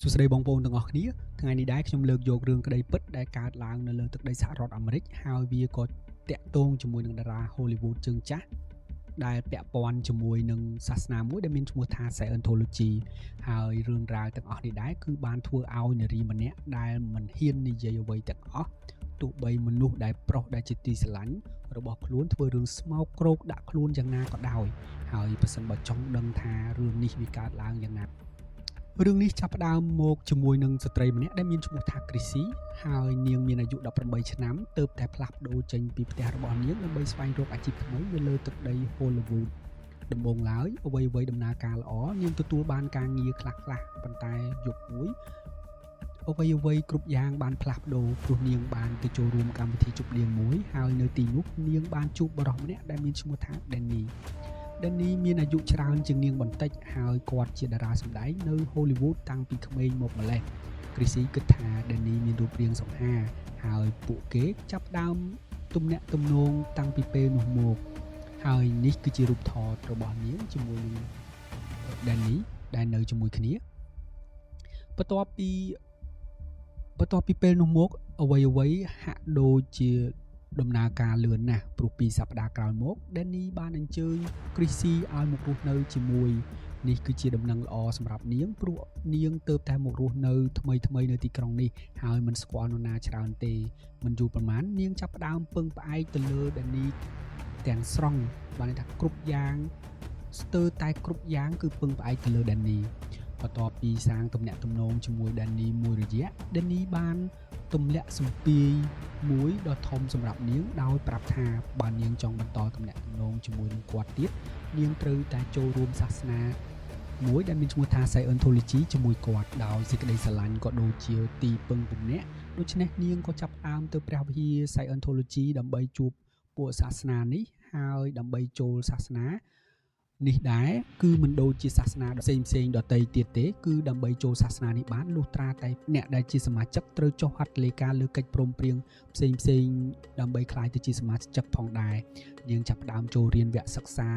សួស្តីបងប្អូនទាំងអស់គ្នាថ្ងៃនេះដែរខ្ញុំលើកយករឿងក្តីពិតដែលកើតឡើងនៅលើទឹកដីសហរដ្ឋអាមេរិកហើយវាក៏តាក់ទងជាមួយនឹងតារា Hollywood ជើងចាស់ដែលពាក់ព័ន្ធជាមួយនឹងសាសនាមួយដែលមានឈ្មោះថា Scientology ហើយរឿងរ៉ាវទាំងអស់នេះដែរគឺបានធ្វើឲ្យនារីម្នាក់ដែលមិនហ៊ាននិយាយអ្វីទាំងអស់ទោះបីមនុស្សដែលប្រុសដែលជាទីស្រឡាញ់របស់ខ្លួនធ្វើរឿងស្មោកគ្រោកដាក់ខ្លួនយ៉ាងណាក៏ដោយហើយប្រសិនបើចង់ដឹងថារឿងនេះវាកើតឡើងយ៉ាងណារឿងនេះចាប់ផ្ដើមមកជាមួយនឹងស្ត្រីម្នាក់ដែលមានឈ្មោះថា Chrissy ហើយនាងមានអាយុ18ឆ្នាំទើបតែផ្លាស់ប្ដូរចេញពីផ្ទះរបស់នាងដើម្បីស្វែងរកអាជីពថ្មីនៅលើទឹកដី Hollywood ដំបូងឡើយអ្វីៗដំណើរការល្អនាងទទួលបានការងារខ្លះៗប៉ុន្តែយប់មួយអ្វីៗគ្រប់យ៉ាងបានផ្លាស់ប្ដូរព្រោះនាងបានទៅចូលរួមកម្មវិធីជប់លៀងមួយហើយនៅទីនោះនាងបានជួបបុរសម្នាក់ដែលមានឈ្មោះថា Danny មានអាយុច្រើនជាងនាងបន្តិចហើយគាត់ជាតារាសម្ដែងនៅ Hollywood តាំងពីក្មេងមកម្លេះ Chrissy គិតថា Danny មានរូបរាងសង្ហាហើយពួកគេចាប់ផ្ដើមទំនាក់ទំនងតាំងពីពេលនោះមកហើយនេះគឺជារូបថតរបស់នាងជាមួយនឹង Danny ដែលនៅជាមួយគ្នាបន្ទាប់ពីពេលនោះមកអ្វីៗហាក់ដូចជាដំណើរការលឿនណាស់ព្រោះ2សប្តាហ៍ក្រោយមក Danny បានអញ្ជើញ Chrissy ឲ្យមករស់នៅជាមួយនេះគឺជាដំណឹងល្អសម្រាប់នាងព្រោះនាងទើបតែមករស់នៅថ្មីនៅទីក្រុងនេះហើយមិនស្គាល់នរណាច្រើនទេមិនយូរប៉ុន្មាននាងចាប់ផ្ដើមពឹងផ្អែកទៅលើ Danny ទាំងស្រុងបានន័យថាគ្រប់យ៉ាងស្ទើរតែគ្រប់យ៉ាងគឺពឹងផ្អែកទៅលើ Danny បន្ទាប់ពីសាងទំនាក់ទំនងជាមួយ Danny មួយរយៈ Danny បានទម្លាក់សម្ពាយមួយដ៏ធំសម្រាប់នាងដោយប្រាប់ថាបើនាងចង់បន្តទំនាក់ទំនងជាមួយនឹងគាត់ទៀតនាងត្រូវតែចូលរួមសាសនាមួយដែលមានឈ្មោះថា Scientology ជាមួយគាត់ដោយសេចក្តីស្រឡាញ់ក៏ដូចជាទីពឹងពំនាក់ដូច្នេះនាងក៏ចាប់ផ្ដើមទៅព្រះវិហារ Scientology ដើម្បីជួបពួកសាសនានេះហើយដើម្បីចូលសាសនានេះដែរគឺមិនដូចជាសាសនាផ្សេងដទៃទៀតទេគឺដើម្បីចូលសាសនានេះបានលុះត្រាតែអ្នកដែលជាសមាជិកត្រូវចុះហត្ថលេខាលើកិច្ចព្រមព្រៀងផ្សេងដើម្បីក្លាយទៅជាសមាជិកផងដែរនាងចាប់ផ្ដើមចូលរៀនវគ្គសិក្សា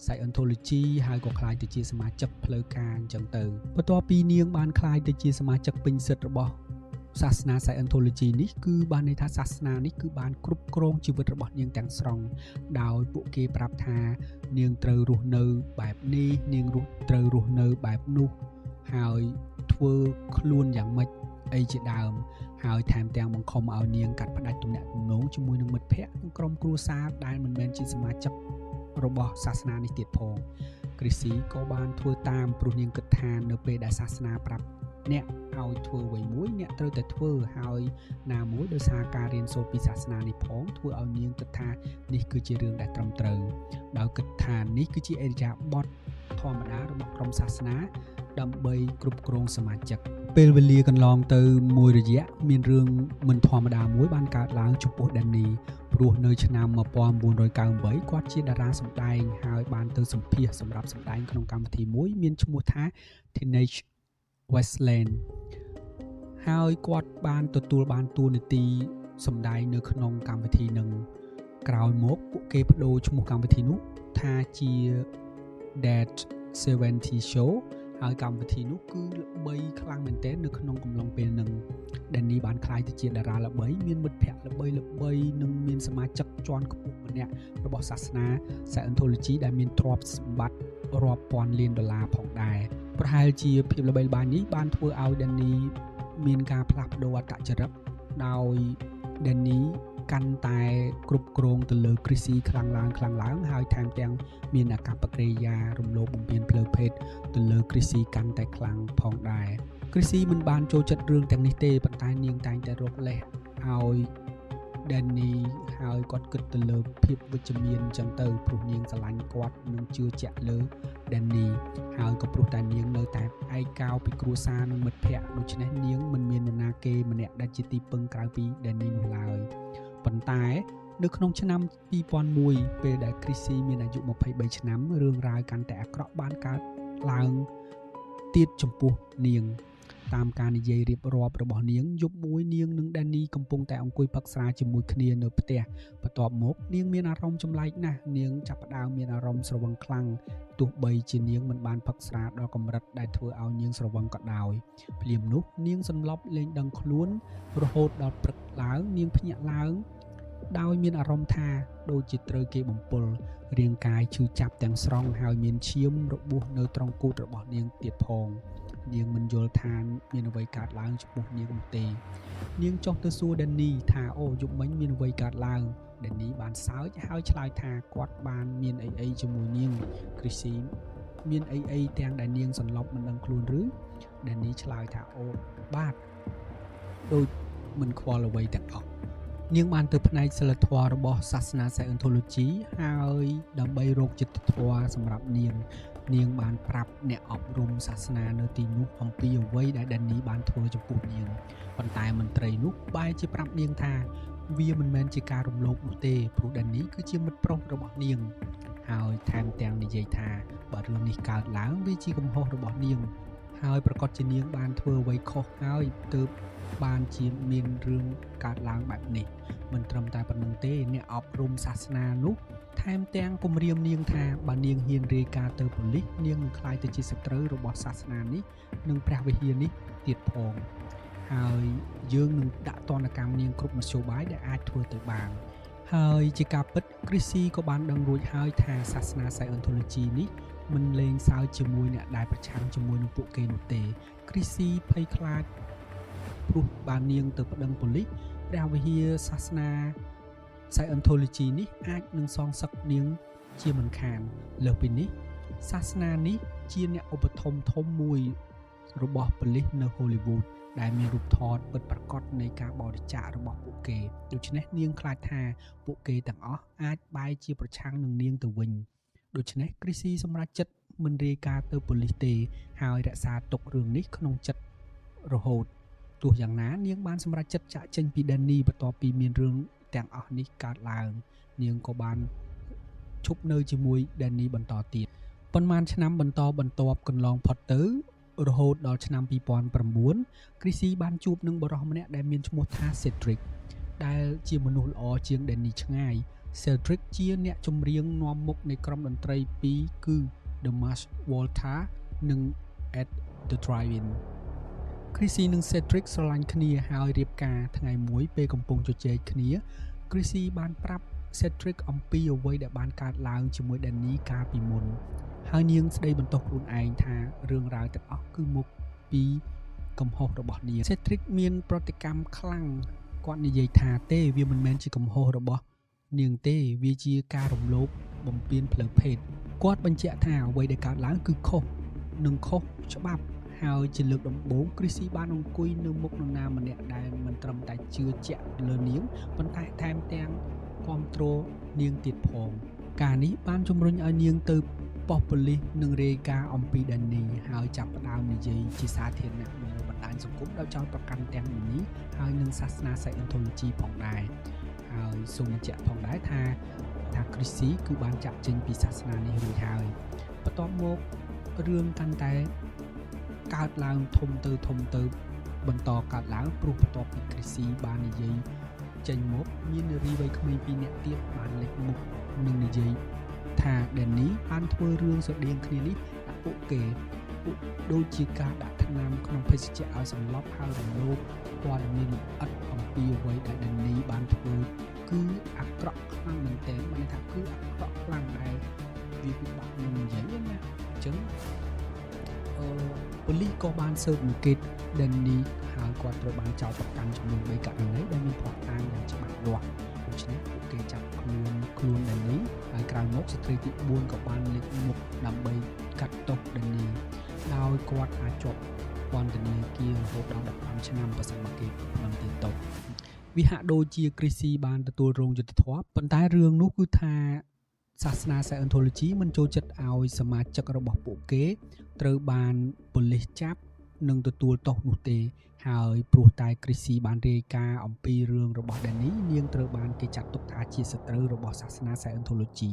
Scientology ហើយក៏ក្លាយទៅជាសមាជិកផ្លូវការអញ្ចឹងទៅបន្ទាប់ពីនាងបានក្លាយទៅជាសមាជិកពេញសិទ្ធិរបស់សាសនា Scientology នេះគឺបានន័យថាសាសនានេះគឺបានគ្រប់គ្រងជីវិតរបស់នាងទាំងស្រុងដោយពួកគេប្រាប់ថានាងត្រូវរស់នៅបែបនេះនាងត្រូវរស់នៅបែបនោះហើយធ្វើខ្លួនយ៉ាងម៉េចអីជាដើមហើយថែមទាំងបង្ខំឲ្យនាងកាត់ផ្តាច់ទំនាក់ទំនងជាមួយនឹងមិត្តភ័ក្តិនិងក្រុមគ្រួសារដែលមិនមែនជាសមាជិករបស់សាសនានេះទៀតផង Chrissy ក៏បានធ្វើតាមព្រោះនាងគិតថានៅពេលដែលសាសនាប្រាប់អ្នកឲ្យធ្វើអ្វីមួយអ្នកត្រូវតែធ្វើហើយណាមួយដោយសារការរៀនសូត្រពីសាសនានេះផងធ្វើឲ្យនាងគិតថានេះគឺជារឿងដែលត្រឹមត្រូវដោយគិតថានេះគឺជាអេរិយាបថធម្មតារបស់ក្រុមសាសនាដើម្បីគ្រប់គ្រងសមាជិកពេលវេលាកន្លងទៅមួយរយៈមានរឿងមិនធម្មតាមួយបានកើតឡើងចំពោះ Danny ព្រោះនៅឆ្នាំ1998គាត់ជាតារាសម្ដែងហើយបានទៅសម្ភាសសម្រាប់សម្ដែងក្នុងកម្មវិធីមួយមានឈ្មោះថា Teenage Wasteland ហើយគាត់បានទទួលបានតួនាទីសម្ដែងនៅក្នុងកម្មវិធីនឹងក្រោយមកពួកគេបដូរឈ្មោះកម្មវិធីនោះថាជា Dead 70 Show ហើយកម្មវិធីនោះគឺល្បីខ្លាំងមែនទែននៅក្នុងកំឡុងពេលនឹង Danny បានក្លាយទៅជាតារាល្បីមានមិត្តភ័ក្តិល្បីនិងមានសមាជិកជាន់ខ្ពស់ម្នាក់របស់សាសនា Scientology ដែលមានទ្រព្យសម្បត្តិរាប់ពាន់លានដុល្លារផងដែរប្រហែលជាភាពល្បីល្បាញនេះបានធ្វើឲ្យ Danny មានការផ្លាស់ប្ដូរអត្តចរិតដោយ Danny កាន់តែគ្រប់គ្រងទៅលើ Chrissy ខ្លាំងឡើងហើយថែមទាំងមានអាកប្បកិរិយារំលោភបំពានផ្លូវភេទទៅលើ Chrissy កាន់តែខ្លាំងផងដែរ Chrissy មិនបានចូលចិត្តរឿងទាំងនេះទេប៉ុន្តែនាងតែងតែរកលេសឲ្យ Danny ហើយគាត់គិតទៅលើភាពវិជ្ជមានអញ្ចឹងទៅព្រោះនាងស្រឡាញ់គាត់និងជឿជាក់លើ Danny ហើយក៏ព្រោះតែនាងនៅតែឯកោពីគ្រួសារនិងមិត្តភ័ក្តិដូច្នេះនាងមិនមាននរណាគេម្នាក់ដែលជាទីពឹងក្រៅពី Danny នោះឡើយប៉ុន្តែនៅក្នុងឆ្នាំ2001ពេលដែល Chrissy មានអាយុ23ឆ្នាំរឿងរ៉ាវកាន់តែអាក្រក់បានកើតឡើងទៀតចំពោះនាង តាមការនិយាយរៀបរាប់របស់នាងយប់មួយនាងនិងDannyកំពុងតែអង្គុយផឹកស្រាជាមួយគ្នានៅផ្ទះបន្ទាប់មកនាងមានអារម្មណ៍ចម្លែកណាស់នាងចាប់ផ្ដើមមានអារម្មណ៍ស្រវឹងខ្លាំងទោះបីជានាងមិនបានផឹកស្រាដល់កម្រិតដែលធ្វើឲ្យនាងស្រវឹងក៏ដោយភ្លាមនោះនាងសន្លប់លែងដឹងខ្លួនរហូតដល់ព្រឹកឡើងនាងភ្ញាក់ឡើងដោយមានអារម្មណ៍ថាដូចជាត្រូវគេបំពុលរាងកាយឈឺចាប់ទាំងស្រុងហើយមានឈាមរបួសនៅត្រង់គូទរបស់នាងទៀតផងនាងមិនយល់ថាមានអ្វីកើតឡើងចំពោះនាងនោះទេនាងចុះទៅសួរDannyថាអូយប់មិញមានអ្វីកើតឡើងDannyបានសើចហើយឆ្លើយថាគាត់បានមានអីជាមួយនាង Chrissy មានអីទាំងដែលនាងសន្លប់មិនដឹងខ្លួនឬDannyឆ្លើយថាអូបាទដូចមិនខ្វល់អ្វីទាំងអស់នាងបានទៅផ្នែកសិលធម៌របស់សាសនា Scientology ហើយដើម្បីរកចិត្តធម៌សម្រាប់នាងបានប្រាប់អ្នកអប់រំសាសនានៅទីនោះអំពីអ្វីដែលDannyបានធ្វើចំពោះនាងប៉ុន្តែមន្ត្រីនោះបែរជាប្រាប់នាងថាវាមិនមែនជាការរំលោភនោះទេព្រោះDannyគឺជាមិត្តប្រុសរបស់នាងហើយថែមទាំងនិយាយថាបើរឿងនេះកើតឡើងវាជាកំហុសរបស់នាងហើយប្រកាសជានាងបានធ្វើអ្វីខុសហើយទើបបានជាមានរឿងកើតឡើងបែបនេះមិនត្រឹមតែប៉ុណ្្នឹងទេអ្នកអប់រំសាសនានោះថែមទាំងគំរាមនាងថាបើនាងហ៊ានរាយការណ៍ទៅប៉ូលីសនាងនឹងក្លាយទៅជាសត្រូវរបស់សាសនានេះនិងព្រះវិហារនេះទៀតផងហើយយើងនឹងដាក់ទណ្ឌកម្មនាងគ្រប់មធ្យោបាយដែលអាចធ្វើទៅបានហើយជាការពិត Chrissy ក៏បានដឹងរួចហើយថាសាសនា Scientology នេះមិនលេងសើចជាមួយអ្នកដែលប្រឆាំងជាមួយនឹងពួកគេនោះទេ Chrissy ភ័យខ្លាចព្រោះបាននាងទៅប្តឹងប៉ូលីសព្រះវិហារសាសនា Scientology នេះអាចនឹងសងសឹកនាងជាមិនខានលើសពីនេះសាសនានេះជាអ្នកឧបត្ថម្ភធំមួយរបស់ប៉ូលីសនៅ Hollywood ដែលមានរូបថតពិតប្រាកដនៃការបរិច្ចាគរបស់ពួកគេដូច្នេះនាងខ្លាចថាពួកគេទាំងអស់អាចបែរជាប្រឆាំងនឹងនាងទៅវិញដូច្នេះ Chrissy សម្រេចចិត្តមិនរាយការណ៍ទៅប៉ូលីសទេហើយរក្សាទុករឿងនេះក្នុងចិត្តរហូតទោះយ៉ាងណានាងបានសម្រេចចិត្តចាកចេញពីDannyបន្ទាប់ពីមានរឿងទាំងអស់នេះកើតឡើងនាងក៏បានឈប់នៅជាមួយDannyបន្តទៀតប៉ុន្មានឆ្នាំបន្តបន្ទាប់កន្លងផុតទៅរហូតដល់ឆ្នាំ2009 Chrissy បានជួបនឹងបុរសម្នាក់ដែលមានឈ្មោះថា Cedric ដែលជាមនុស្សល្អជាងDannyឆ្ងាយ Cedric ជាអ្នកចម្រៀងនាំមុខនៃក្រុមតន្ត្រីពីរគឺ The Mars Volta និង At the Drive-In Chrissy និង Cedric ស្រឡាញ់គ្នាហើយរៀបការថ្ងៃមួយពេលកំពុងជជែកគ្នា Chrissy បានប្រាប់ Cedric អំពីអ្វីដែលបានកើតឡើងជាមួយ Danny កាលពីមុនហើយនាងស្ដីបន្ទោសខ្លួនឯងថារឿងរ៉ាវទាំងអស់គឺមកពីកំហុសរបស់នាង Cedric មានប្រតិកម្មខ្លាំងគាត់និយាយថាទេវាមិនមែនជាកំហុសរបស់នាងទេវាជាការរំលោភបំពានផ្លូវភេទគាត់បញ្ជាក់ថាអ្វីដែលកើតឡើងគឺខុសនិងខុសច្បាប់ហើយជាលើកដំបូង Chrissy បានអង្គុយនៅមុខនរណាម្នាក់ដែលមិនត្រឹមតែជឿជាក់លើនាងប៉ុន្តែថែមទាំងគាំទ្រនាងទៀតផងការនេះបានជំរុញឲ្យនាងទៅប៉ុស្តិ៍ប៉ូលីសនិងរាយការណ៍អំពីDannyហើយចាប់ផ្ដើមនិយាយជាសាធារណៈនៅបណ្ដាញសង្គមដោយចោទប្រកាន់ទាំងDannyហើយនិងសាសនា Scientology ផងដែរហើយសូមបញ្ជាក់ផងដែរថា Chrissy គឺបានចាក់ចេញពីសាសនានេះរួចហើយបន្ទាប់មករឿងកាន់តែកើតឡើងធំទៅបន្តកើតឡើងព្រោះបន្ទាប់ពី Chrissy បាននិយាយចេញមកមាននារីវ័យក្មេងពីរនាក់ទៀតបានលេចមុខនិងនិយាយថា Danny បានធ្វើរឿងស្រដៀងគ្នានេះដាក់ពួកគេដូចជាការដាក់ថ្នាំក្នុងភេសជ្ជៈឲ្យសន្លប់ហើយរំលោភព័ត៌មានលម្អិតអំពីអ្វីដែលDannyបានធ្វើគឺអាក្រក់ខ្លាំងមែនទែនបានថាគឺអាក្រក់ខ្លាំងដែរវាពិបាកនឹងនិយាយណាអញ្ចឹងប៉ូលីសក៏បានស៊ើបអង្កេតDannyហើយគាត់ត្រូវបានចោទប្រកាន់ចំនួន3ករណីដែលមានភស្តុតាងយ៉ាងច្បាស់លាស់ដូច្នេះពួកគេចាប់ខ្លួនDannyហើយក្រោយមកស្ត្រីទី4ក៏បានលេចមុខដើម្បីកាត់ទោសDannyដោយគាត់អាចជាប់ពន្ធនាគាររហូតដល់15ឆ្នាំបើសិនបើគេមិនទាញទោសវាហាក់ដូចជា Chrissy បានទទួលរងយុត្តិធម៌ប៉ុន្តែរឿងនោះគឺថាសាសនា Scientology មិនចូលចិត្តឲ្យសមាជិករបស់ពួកគេត្រូវបានប៉ូលីសចាប់និងទទួលទោសនោះទេហើយព្រោះតែ Chrissy បានរាយការណ៍អំពីរឿងរបស់ Danny នាងត្រូវបានគេចាត់ទុកថាជាសត្រូវរបស់សាសនា Scientology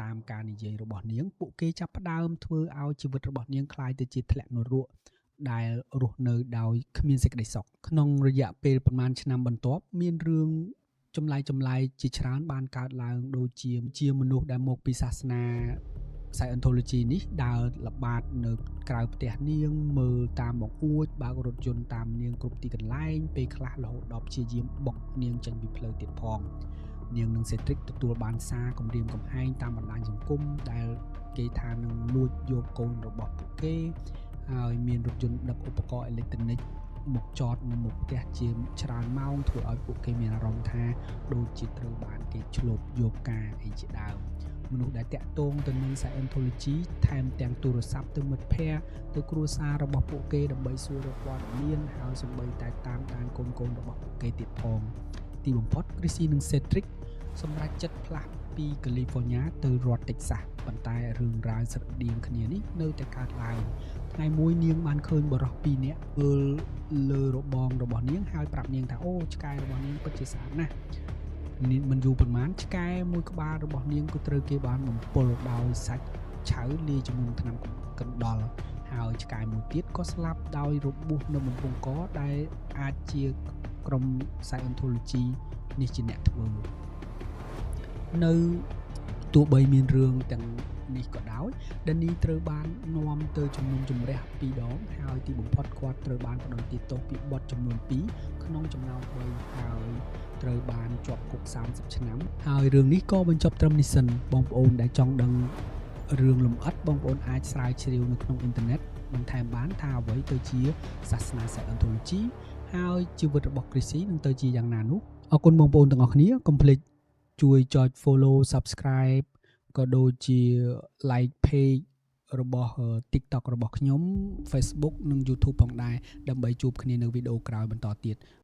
តាមការនិយាយរបស់នាងពួកគេចាប់ផ្ដើមធ្វើឲ្យជីវិតរបស់នាងคล้ายទៅជាធ្លាក់នរក ដែលរស់នៅដោយគ្មានសេចក្តីសុខក្នុងរយៈពេលប្រហែលឆ្នាំបន្ទាប់មានរឿងចម្លែកជាច្រើនបានកើតឡើងដូចជាមនុស្សដែលមកពីសាសនា Scientology នេះដើរល្បាតនៅក្រៅផ្ទះនាងមើលតាមបង្អួចបើករថយន្តតាមនាងគ្រប់ទីកន្លែងពេលខ្លះរហូតដល់ព្យាយាមបុកនាងចេញពីផ្លូវទៀតផងនាងនិង Cedric ទទួលបានសារគំរាមកំហែងតាមបណ្ដាញសង្គមដែលគេថានឹងលួចយកកូនរបស់ពួកគេហើយមានរថយន្តដឹកឧបករណ៍អេឡិចត្រូនិកមកចតនៅមុខផ្ទះជាច្រើនម៉ោងធ្វើឲ្យពួកគេមានអារម្មណ៍ថាដូចជាត្រូវបានគេឆ្លប់យកការអីជាដើមមនុស្សដែលតាក់ទងទៅនឹង Scientology ថែមទាំងទូរស័ព្ទទៅមិត្តភ័ក្តិទៅគ្រួសាររបស់ពួកគេដើម្បីសួររកព័ត៌មានហើយសូម្បីតែតាមដានកូនរបស់ពួកគេទៀតផងទីបំផុត Chrissy និង Cedric សម្រេចចិត្តផ្លាស់ពី California ទៅរដ្ឋ Texas ប៉ុន្តែរឿងរ៉ាវស្រដៀងគ្នានេះនៅតែកើតឡើងថ្ងៃមួយនាងបានឃើញបរិសុទ្ធ2នាក់លើរបងរបស់នាងហើយប្រាប់នាងថាអូឆ្កែរបស់នាងពិតជាស្អាតណាស់មិនយូរប៉ុន្មានឆ្កែមួយក្បាលរបស់នាងក៏ត្រូវគេបានបំពុលដោយសាច់ឆៅលាយជាមួយនឹងថ្នាំកណ្ដុរហើយឆ្កែមួយទៀតក៏ស្លាប់ដោយរបួសនៅបំពង់កដែលអាចជាក្រុម Scientology នេះជាអ្នកធ្វើនៅទោះបីមានរឿងទាំងនេះក៏ដោយ Danny ត្រូវបាននាំទៅជំនុំជម្រះ2ដងហើយទីបំផុតគាត់ត្រូវបានផ្តន្ទាទោសពីបទចំនួន2ក្នុងចំណោម3ហើយត្រូវបានជាប់គុក30ឆ្នាំហើយរឿងនេះក៏បញ្ចប់ត្រឹមនេះសិនបងប្អូនដែលចង់ដឹងរឿងលម្អិតបងប្អូនអាចស្រាវជ្រាវនៅក្នុងអ៊ីនធឺណិតបន្ថែមបានថាអ្វីទៅជាសាសនា Scientology ហើយជីវិតរបស់ Chrissy នឹងទៅជាយ៉ាងណានោះអរគុណបងប្អូនទាំងអស់គ្នាកុំភ្លេចជួយចុច follow subscribe ក៏ដូចជា like page របស់ TikTok របស់ខ្ញុំ Facebook និង YouTube ផងដែរដើម្បីជួបគ្នានៅវីដេអូក្រោយបន្តទៀត